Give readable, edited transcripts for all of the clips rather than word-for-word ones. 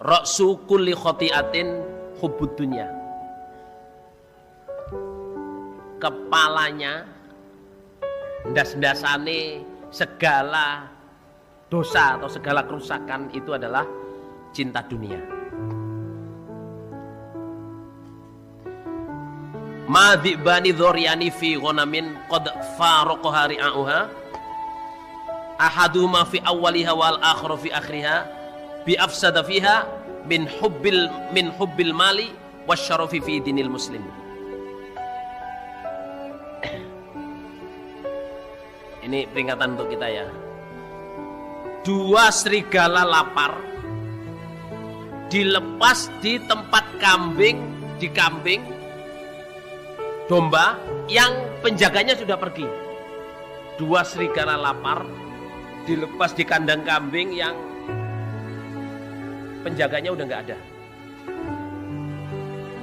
Ra'su kulli khoti'atin hubbud dunya. Kepalanya, ndas-ndasane segala dosa atau segala kerusakan itu adalah cinta dunia. Ma dhi'bani dhoryani fi ghanamin qad faraqaha ri'auha ahaduhuma fi awwaliha wal akharu fi akhiriha bi afsada fiha min hubbil mali wasyarafi fi dinil muslim. Ini peringatan untuk kita ya. Dua serigala lapar dilepas di tempat kambing, di kambing domba yang penjaganya sudah pergi. Dua serigala lapar dilepas di kandang kambing yang penjaganya udah nggak ada.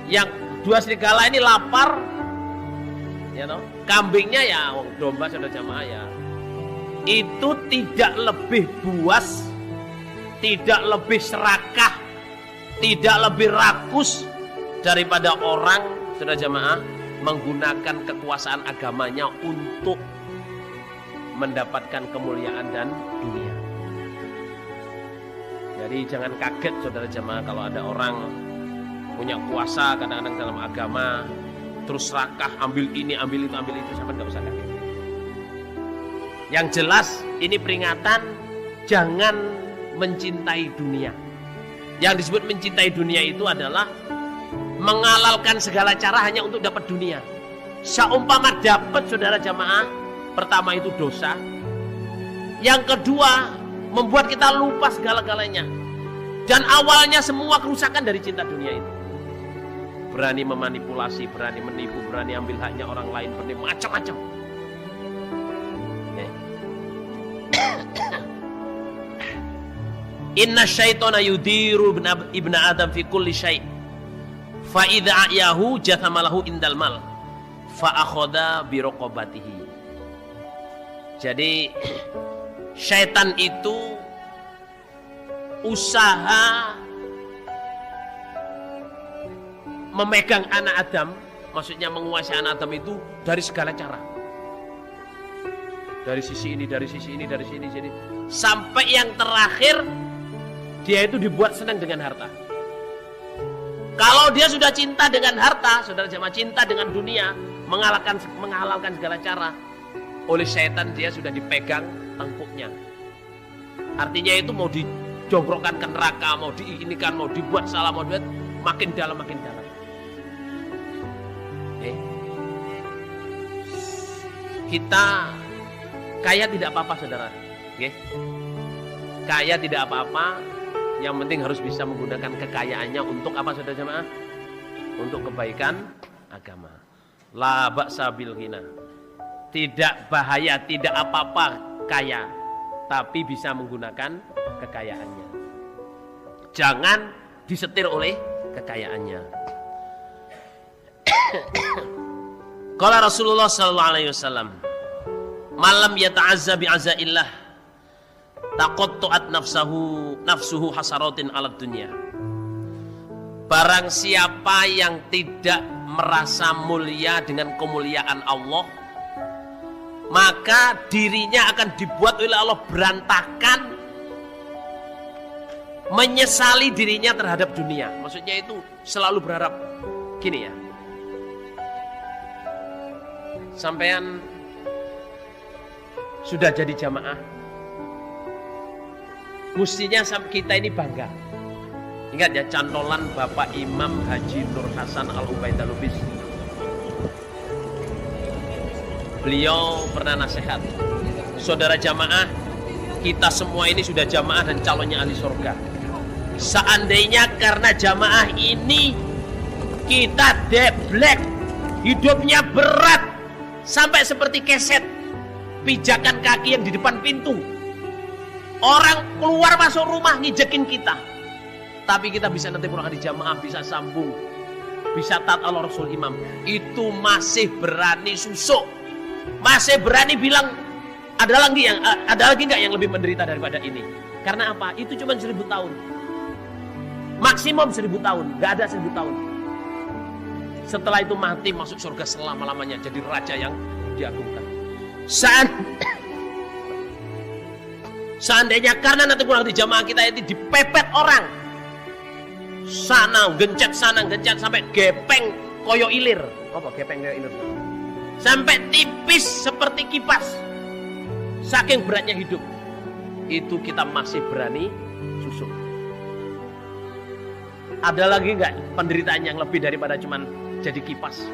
Yang dua serigala ini lapar, ya toh? Kambingnya ya domba sudah jamaah ya. Itu tidak lebih buas, tidak lebih serakah, tidak lebih rakus daripada orang sudah jamaah menggunakan kekuasaan agamanya untuk mendapatkan kemuliaan dan dunia. Jadi jangan kaget saudara jamaah kalau ada orang punya kuasa kadang-kadang dalam agama terus serakah, ambil ini, ambil itu, sampai nggak usah kaget. Yang jelas ini peringatan jangan mencintai dunia. Yang disebut mencintai dunia itu adalah menghalalkan segala cara hanya untuk dapat dunia. Seumpama dapat saudara jamaah, pertama itu dosa. Yang kedua membuat kita lupa segala-galanya. Dan awalnya semua kerusakan dari cinta dunia itu. Berani memanipulasi, berani menipu, berani ambil haknya orang lain, berani macam-macam. Inna syaitana yudiru ibna adam fi kulli syai' fa idza ayahu jathamalahu indal mal fa akhadha bi raqabatihi. Jadi syaitan itu usaha memegang anak Adam, maksudnya menguasai anak Adam itu dari segala cara. Dari sisi ini, dari sisi ini, dari sini, sini. Sampai yang terakhir dia itu dibuat senang dengan harta. Kalau dia sudah cinta dengan harta, saudara jemaah, cinta dengan dunia, menghalalkan segala cara, oleh syaitan dia sudah dipegang tangkuknya. Artinya itu mau dijogrokkan ke neraka, mau diinikan, mau dibuat salah, mau dibuat makin dalam, makin dalam. Kita kaya tidak apa-apa saudara, kaya tidak apa-apa, yang penting harus bisa menggunakan kekayaannya untuk apa saudara jemaah? Untuk kebaikan agama. La ba'sa bil ghina. Tidak bahaya, tidak apa-apa kaya, tapi bisa menggunakan kekayaannya. Jangan disetir oleh kekayaannya. Qala Rasulullah sallallahu alaihi wasallam, "Malam yata'azza bi'azaillah taqatta'at nafsuhu hasaratin 'alad dunya." Barang siapa yang tidak merasa mulia dengan kemuliaan Allah, maka dirinya akan dibuat oleh Allah berantakan, menyesali dirinya terhadap dunia. Maksudnya itu selalu berharap gini ya, sampean sudah jadi jamaah, mestinya kita ini bangga. Ingat ya, cantolan Bapak Imam Haji Nur Hasan Al-Ubaid Al-Lubis. Beliau pernah nasihat, saudara jamaah, kita semua ini sudah jamaah dan calonnya ahli surga. Seandainya karena jamaah ini kita deblek, hidupnya berat, sampai seperti keset, pijakan kaki yang di depan pintu, orang keluar masuk rumah ngijekin kita, tapi kita bisa nanti pulang di jamaah, bisa sambung, bisa taat Allah Rasul Imam, itu masih berani susuk, masih berani bilang ada lagi nggak yang lebih menderita daripada ini? Karena apa? Itu cuma 1000 tahun. Maksimum 1000 tahun, nggak ada 1000 tahun. Setelah itu mati masuk surga selama-lamanya, jadi raja yang diagungkan. Seandainya karena nanti pulang di jamaah kita itu dipepet orang, sana gencet sampai gepeng koyo ilir. Apa gepeng koyo ilir? Sampai tipis seperti kipas. Saking beratnya hidup, itu kita masih berani susuk. Ada lagi nggak penderitaan yang lebih daripada cuman jadi kipas?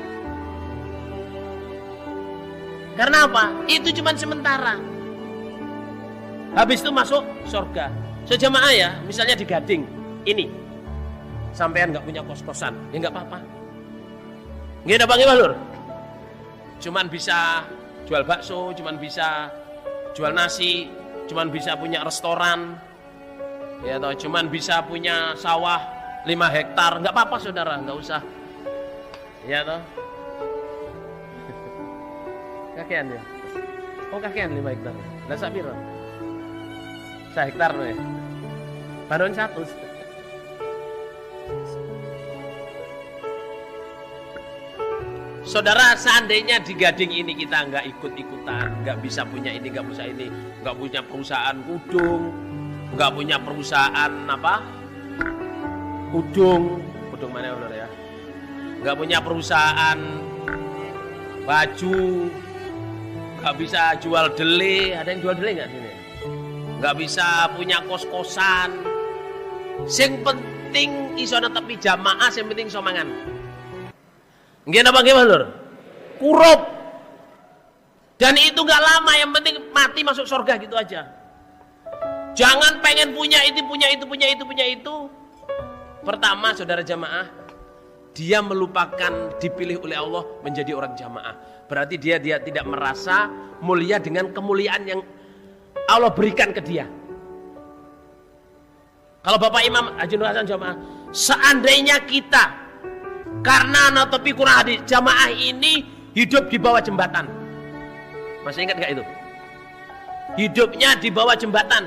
Karena apa? Itu cuman sementara. Habis itu masuk surga. Sejamaah ya, misalnya di Gading ini, sampean nggak punya kos-kosan, ya nggak apa-apa. Nggak ada bang Lur. Cuman bisa jual bakso, cuman bisa jual nasi, cuman bisa punya restoran, ya toh, cuman bisa punya sawah 5 hektar, nggak apa-apa saudara, nggak usah, ya toh. Kakean ya? Oh kakean 5 hektar. Lah sak piro? 1 hektar loh ya? Baron 1. Saudara, seandainya di Gading ini kita nggak ikut-ikutan, nggak bisa punya ini, nggak bisa ini, nggak punya perusahaan kudung, nggak punya perusahaan apa? Kudung mana Lur ya? Nggak punya perusahaan baju, nggak bisa jual dele. Ada yang jual dele nggak sini? Nggak bisa punya kos-kosan. Sing penting iso netepi jamaah, sing penting iso mangan. Nggih napa nggih Lur? Kurup. Dan itu nggak lama, yang penting mati masuk surga gitu aja. Jangan pengen punya itu, punya itu. Pertama saudara jamaah, dia melupakan dipilih oleh Allah menjadi orang jamaah. Berarti dia tidak merasa mulia dengan kemuliaan yang Allah berikan ke dia. Kalau Bapak Imam Haji Nur Hasan jamaah, seandainya kita karena netepi Quran hadis jamaah ini hidup di bawah jembatan. Masih ingat gak itu? Hidupnya di bawah jembatan.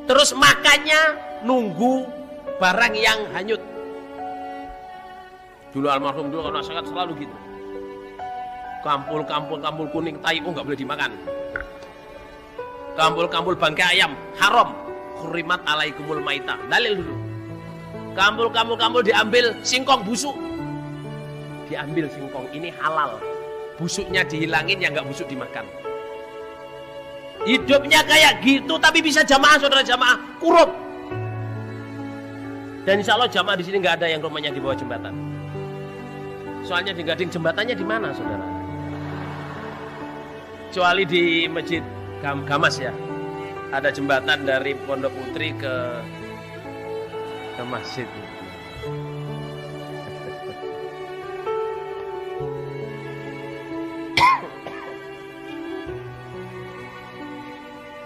Terus makannya nunggu barang yang hanyut. Dulu almarhum dulu kalau sangat selalu gitu. Kampul kuning tai nggak boleh dimakan. Kampul bangkai ayam haram. Hurimat alaikumul maitah. Dalil dulu. Kampul diambil singkong busuk. Diambil singkong ini halal. Busuknya dihilangin, yang nggak busuk dimakan. Hidupnya kayak gitu, tapi bisa jamaah saudara jamaah kurup. Dan insya Allah jamaah di sini nggak ada yang rumahnya di bawah jembatan. Soalnya di Gading jembatannya di mana saudara? Kecuali di Masjid Gamas ya. Ada jembatan dari Pondok Putri ke masjid.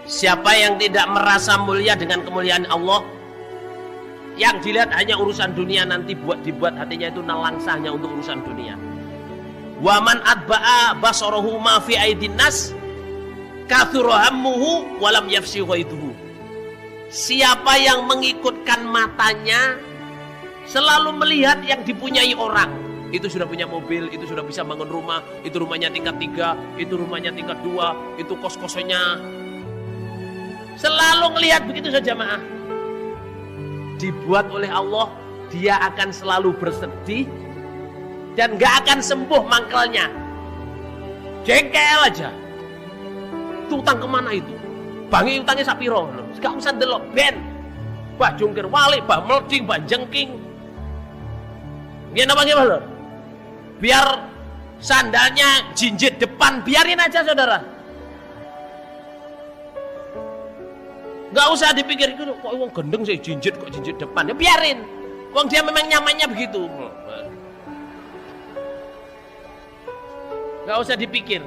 Siapa yang tidak merasa mulia dengan kemuliaan Allah, yang dilihat hanya urusan dunia, nanti dibuat hatinya itu nalangsa hanya untuk urusan dunia. Waman adba'a basarahu ma fi aidin nas kathura hammuhu walam yafsi ghaiduhu. Siapa yang mengikutkan matanya selalu melihat yang dipunyai orang, itu sudah punya mobil, itu sudah bisa bangun rumah, itu rumahnya tingkat 3, itu rumahnya tingkat 2, itu kos-kosannya. Selalu melihat begitu saja jamaah. Dibuat oleh Allah, dia akan selalu bersedih dan gak akan sembuh mangkelnya. Jengkel aja. Itu utang kemana itu? Bangi utangnya sapiro. Gak usah delok ben. Bah jungkir walik, bah melding, bah jengking. Gimana bang Lur? Biar sandalnya jinjit depan, biarin aja saudara. Gak usah dipikir, kok wong gendeng sih jinjit, kok jinjit depan. Ya biarin. Wong dia memang nyamannya begitu. Gak usah dipikir.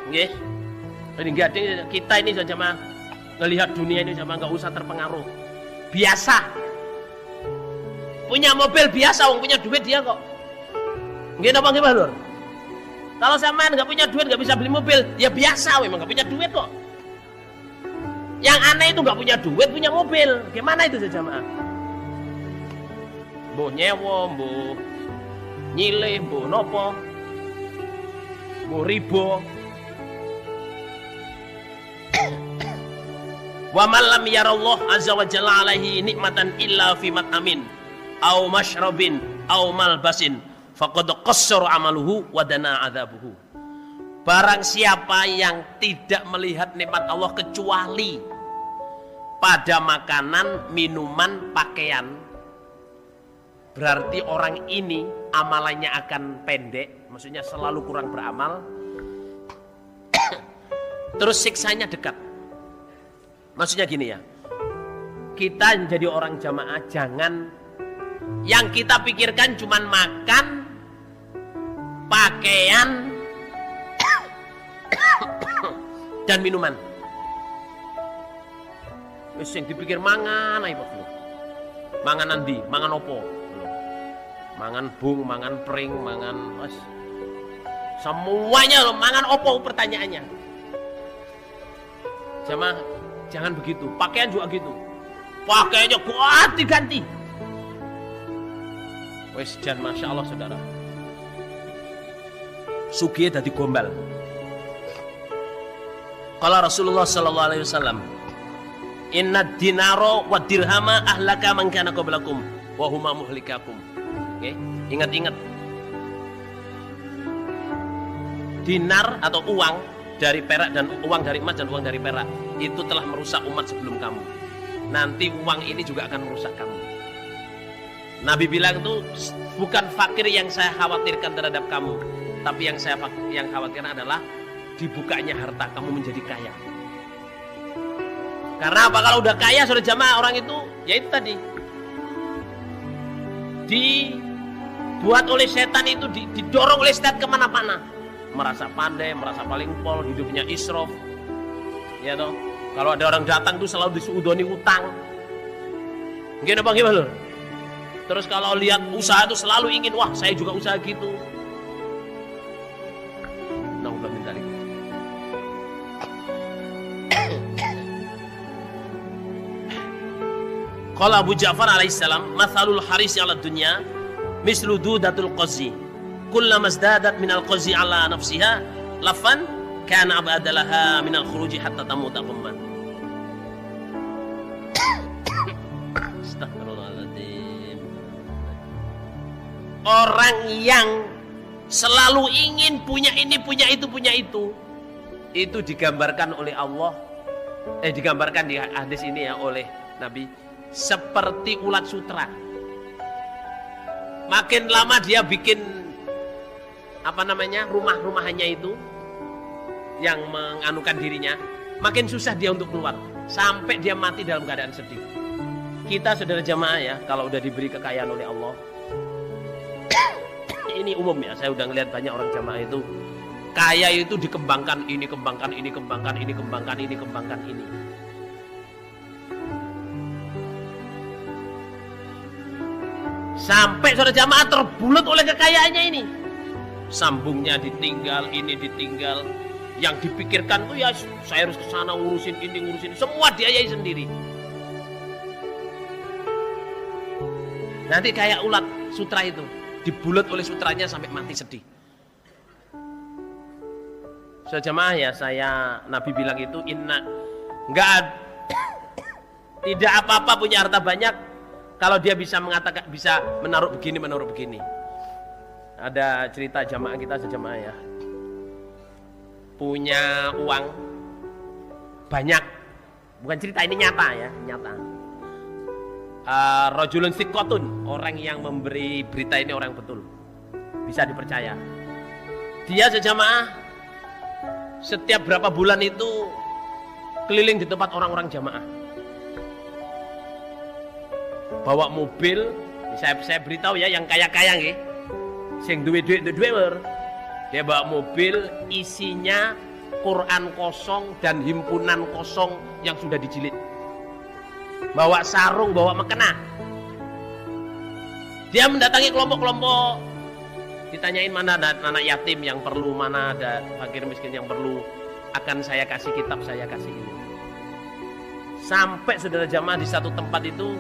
Nggih. Ini Gading kita ini saja mah ngelihat dunia ini sama nggak usah terpengaruh. Biasa. Punya mobil biasa, wong punya duit dia kok. Nggih napa nggih Pak Lur? Kalau sampean nggak punya duit, nggak bisa beli mobil, ya biasa, memang nggak punya duit kok. Yang aneh itu nggak punya duit, punya mobil. Gimana itu jamaah? Mbuh nyewa, mbuh nyilih, mbuh nopo, mbuh ribo. Wa man lam yarallah azza wa jalla alaihi nikmatan illa fi mat'amin au masyrabin au malbasin faqad qassara amaluhu wa dana adzabuhu. Barang siapa yang tidak melihat nikmat Allah kecuali pada makanan, minuman, pakaian, berarti orang ini amalannya akan pendek, maksudnya selalu kurang beramal. Terus siksanya dekat. Maksudnya gini ya, kita jadi orang jamaah jangan yang kita pikirkan cuman makan, pakaian, dan minuman. Wis sing dipikir mangan ae Pak. Mangan nanti, mangan opo? Mangan bung, mangan pring, mangan wis. Semuanya loh, mangan opo pertanyaannya. Jamaah jangan begitu, pakaian juga gitu. Pakaiannya ganti-ganti. Wes jan masya Allah saudara. Sugih dadi gombal. Qala Rasulullah sallallahu alaihi wasallam, "Inna dinaro wa dirhama ahlaka man kana qablakum wa huma muhlikakum." Oke, ingat-ingat. Dinar atau uang dari perak dan uang dari emas dan uang dari perak itu telah merusak umat sebelum kamu. Nanti uang ini juga akan merusak kamu. Nabi bilang itu bukan fakir yang saya khawatirkan terhadap kamu, tapi yang khawatirkan adalah dibukanya harta kamu menjadi kaya. Karena apa? Kalau udah kaya sudah jamaah orang itu, ya itu tadi dibuat oleh setan itu, didorong oleh setan kemana-mana. Merasa pandai, merasa paling pol, hidupnya israf, ya toh. Kalau ada orang datang tuh selalu disuudoni utang. Gimana bang, gimana? Terus kalau lihat usaha tuh selalu ingin, wah saya juga usaha gitu. Nah, udah minta lagi. Qala Abu Ja'far alaihissalam, mathalul harisi ala dunya mislu dudatul qazi. Kullama izdadat minal qazi ala nafsiha lafan kana abadalaha minal khuruji hatta tamuta qumman. Astagfirullahaladzim. Orang yang selalu ingin punya ini, punya itu digambarkan oleh Allah, digambarkan di hadis ini ya oleh Nabi seperti ulat sutra. Makin lama dia bikin rumah-rumahannya itu yang menganukan dirinya, makin susah dia untuk keluar sampai dia mati dalam keadaan sedih. Kita saudara jamaah ya, kalau udah diberi kekayaan oleh Allah, ini umum ya, saya udah ngeliat banyak orang jamaah itu kaya itu dikembangkan ini, kembangkan ini, kembangkan ini, kembangkan ini, kembangkan ini. Sampai saudara jamaah terbulut oleh kekayaannya ini. Sambungnya ditinggal, ini ditinggal. Yang dipikirkan tuh ya saya harus kesana ngurusin ini, ngurusin ini. Semua diayai sendiri. Nanti kayak ulat sutra itu, dibulut oleh sutranya sampai mati sedih. Saudara jamaah ya, Nabi bilang itu tidak apa-apa punya harta banyak kalau dia bisa mengatakan, bisa menaruh begini, menaruh begini. Ada cerita jamaah kita sejamaah ya, punya uang banyak, bukan cerita, ini nyata ya, nyata. Rajulun thiqatun, orang yang memberi berita ini orang betul, bisa dipercaya. Dia sejamaah setiap berapa bulan itu keliling di tempat orang-orang jamaah, bawa mobil. Saya beritahu ya, yang kaya-kaya nggih, sing duwe duit dia bawa mobil isinya Quran kosong dan himpunan kosong yang sudah dijilid, bawa sarung, bawa mekena. Dia mendatangi kelompok-kelompok, ditanyain mana ada anak yatim yang perlu, mana ada fakir miskin yang perlu, akan saya kasih kitab, saya kasih ini. Sampai saudara jamaah di satu tempat itu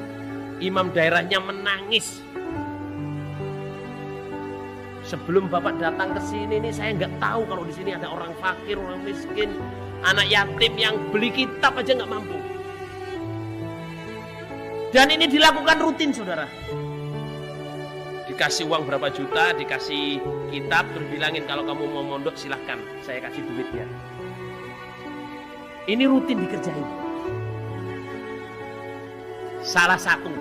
imam daerahnya menangis. Sebelum Bapak datang ke sini nih, saya nggak tahu kalau di sini ada orang fakir, orang miskin, anak yatim yang beli kitab aja nggak mampu. Dan ini dilakukan rutin, saudara. Dikasih uang berapa juta, dikasih kitab, terus bilangin kalau kamu mau mondok silahkan, saya kasih duitnya. Ini rutin dikerjain. Salah satu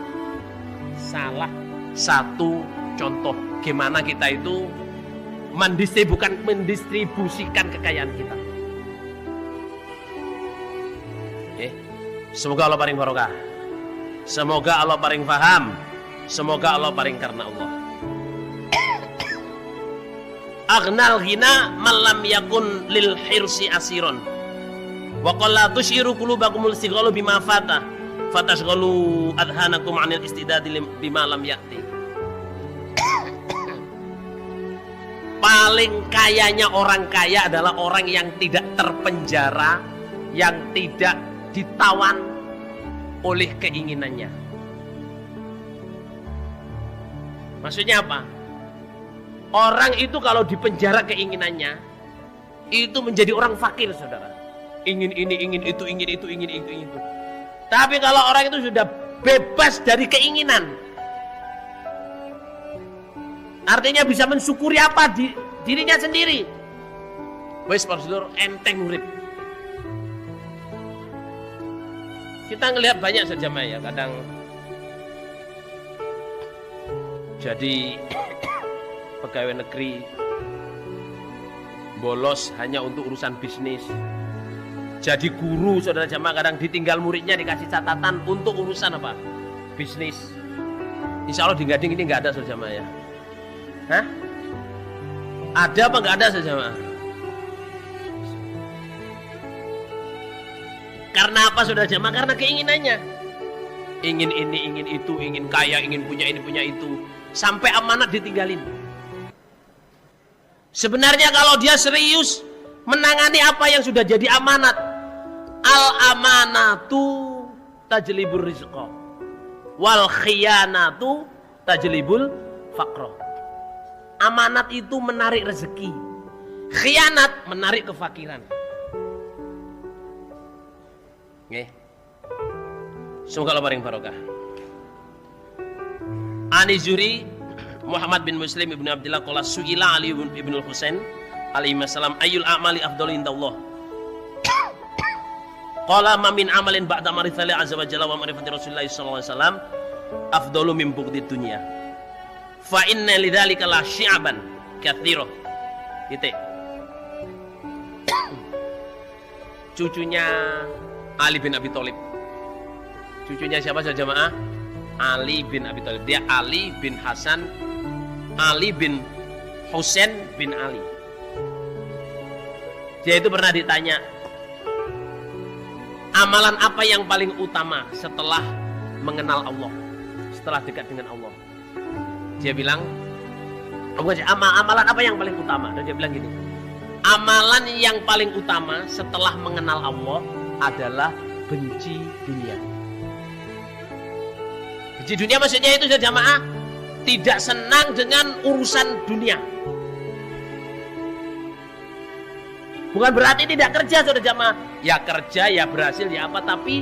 contoh gimana kita itu mendistribusikan kekayaan kita. Semoga Allah paling barokah. Semoga Allah paling paham. Semoga Allah paling karena Allah. Aghnal ghina malam yakun lil hirsi asiron. Wa qalla tusyiru qulubakumul sighalu bima fata. Fatashghalu adhanakum 'anil istidadi bima lam ya'ti. Paling kayanya orang kaya adalah orang yang tidak terpenjara, yang tidak ditawan oleh keinginannya. Maksudnya apa? Orang itu kalau dipenjara keinginannya, itu menjadi orang fakir, saudara. Ingin ini, ingin itu, ingin itu, ingin itu, ingin itu. Tapi kalau orang itu sudah bebas dari keinginan, artinya bisa mensyukuri apa di dirinya sendiri. Wes Pak enteng urip. Kita ngelihat banyak saja ya, kadang jadi pegawai negeri bolos hanya untuk urusan bisnis. Jadi guru saudara jamaah kadang ditinggal muridnya dikasih catatan untuk urusan apa? Bisnis. Insya Allah di Gading ini nggak ada saudara jamaah ya. Hah? Ada apa nggak ada saudara jamaah? Karena apa saudara jamaah? Karena keinginannya. Ingin ini, ingin itu, ingin kaya, ingin punya ini, punya itu. Sampai amanat ditinggalin. Sebenarnya kalau dia serius menangani apa yang sudah jadi amanat, al-amanatu tajlibur rizqa wal khiyanatu tajlibul faqra. Amanat itu menarik rezeki, khianat menarik kefakiran. Nggih. Semoga Allah paring barokah. Ani Zuri Muhammad bin Muslim ibnu Abdullah qala su'ila Ali ibn al-Husain alaihi salam ayyul a'mali afdalu indallah. Qala ma min amalin ba'da ma'rifati azza wa jalla wa ma'rifati Rasulillah sallallahu alaihi wasallam afdalu min bughdid dunya. Fa inna lidzalika la syi'aban katsira. Titik. Cucunya Ali bin Abi Thalib. Cucunya siapa saja jemaah? Ali bin Abi Thalib. Dia Ali bin Hasan, Ali bin Husain bin Ali. Dia itu pernah ditanya, amalan apa yang paling utama setelah mengenal Allah, setelah dekat dengan Allah? Dia bilang, amalan apa yang paling utama? Dan dia bilang gini, amalan yang paling utama setelah mengenal Allah adalah benci dunia. Benci dunia maksudnya itu jamaah tidak senang dengan urusan dunia. Bukan berarti tidak kerja saudara jamaah. Ya kerja, ya berhasil, ya apa, tapi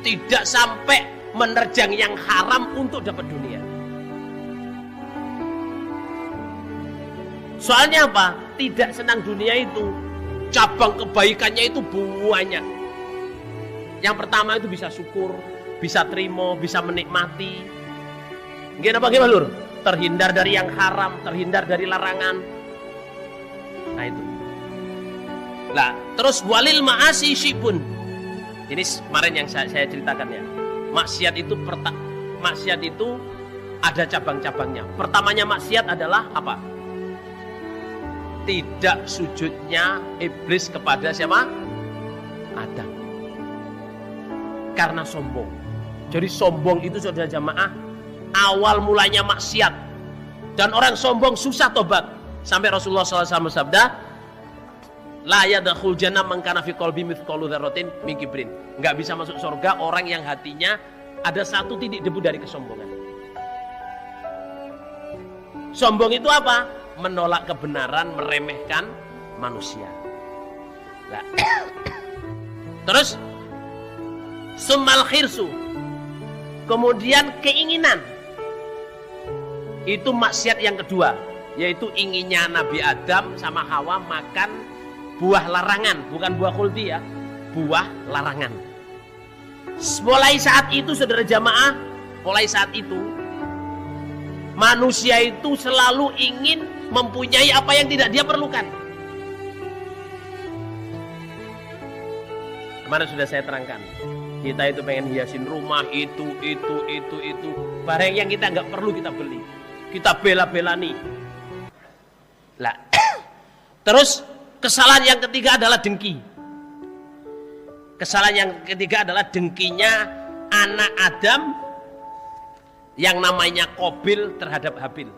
tidak sampai menerjang yang haram untuk dapat dunia. Soalnya apa? Tidak senang dunia itu cabang kebaikannya itu banyak. Yang pertama itu bisa syukur, bisa terima, bisa menikmati. Gimana Lur? Terhindar dari yang haram, terhindar dari larangan. Nah itu. Nah, terus walil ma'asi syibun. Ini kemarin yang saya ceritakan ya. Maksiat itu ada cabang-cabangnya. Pertamanya maksiat adalah apa? Tidak sujudnya iblis kepada siapa? Adam. Karena sombong. Jadi sombong itu saudara jamaah awal mulanya maksiat. Dan orang sombong susah tobat. Sampai Rasulullah SAW bersabda, La yadkhul jannah man kana fi qalbi mithqalu dzarratin min kibrin. Enggak bisa masuk surga orang yang hatinya ada satu titik debu dari kesombongan. Sombong itu apa? Menolak kebenaran, meremehkan manusia. Nah. Terus summal khirsu. Kemudian keinginan. Itu maksiat yang kedua, yaitu inginnya Nabi Adam sama Hawa makan buah larangan, bukan buah khuldi ya, buah larangan. Mulai saat itu saudara jamaah, mulai saat itu manusia itu selalu ingin mempunyai apa yang tidak dia perlukan. Kemarin sudah saya terangkan, kita itu pengen hiasin rumah itu. Barang yang kita nggak perlu kita beli, kita bela-bela nih. Lah, terus kesalahan yang ketiga adalah dengki. Kesalahan yang ketiga adalah dengkinya anak Adam yang namanya Qabil terhadap Habil.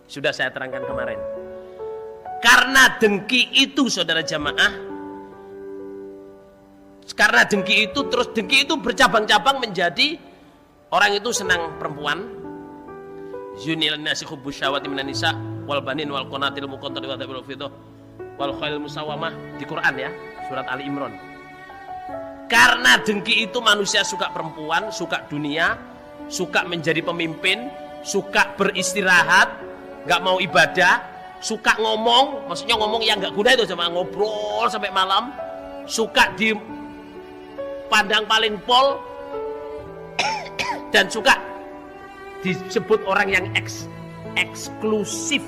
Sudah saya terangkan kemarin. Karena dengki itu saudara jamaah, karena dengki itu, terus dengki itu bercabang-cabang menjadi orang itu senang perempuan. Zunil nasi hubbus syahwati minan nisa wal banin wal qanatil muqantarati wa tabil fiddah wal khail musawamah di Quran ya, surat Ali Imran. Karena dengki itu manusia suka perempuan, suka dunia, suka menjadi pemimpin, suka beristirahat, nggak mau ibadah, suka ngomong, maksudnya ngomong yang nggak guna itu, cuma ngobrol sampai malam, suka di pandang paling pol, dan suka disebut orang yang eksklusif,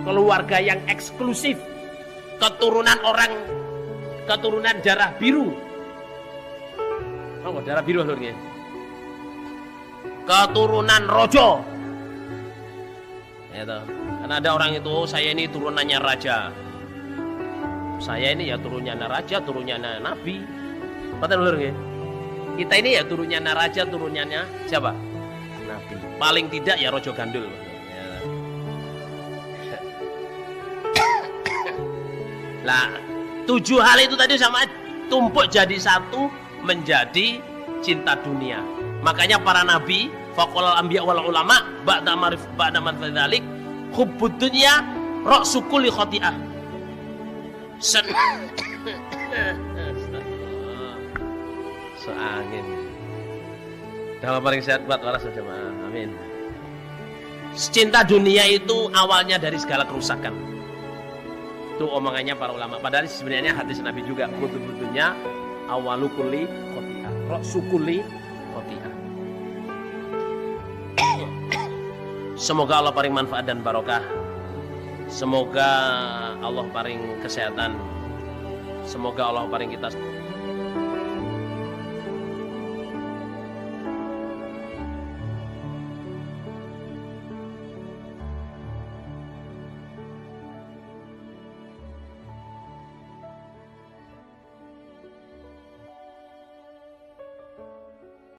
keluarga yang eksklusif, keturunan darah biru. Oh, darah biru lho nggih. Keturunan rojo. Ya toh. Karena ada orang itu, saya ini turunannya raja. Saya ini ya turunannya raja, turunannya nabi. Betul lho nggih. Kita ini ya turunannya raja, turunannya siapa? Nabi. Paling tidak ya rojo gandul. Lah, 7 hal itu tadi sama tumpuk jadi satu menjadi cinta dunia. Makanya para nabi, faqalal anbiya wal ulama ba'da man fadzalik hubbud dunya ra'su kulli khati'ah. Seangin. Dalam paling sehat buat waras jemaah. Amin. Cinta dunia itu awalnya dari segala kerusakan. Itu omongannya para ulama. Padahal sebenarnya hadis Nabi juga, kutubutunya awalu kulli khati'ah, ra'su kulli khati'ah. Semoga Allah paling manfaat dan barokah. Semoga Allah paling kesehatan. Semoga Allah paling kita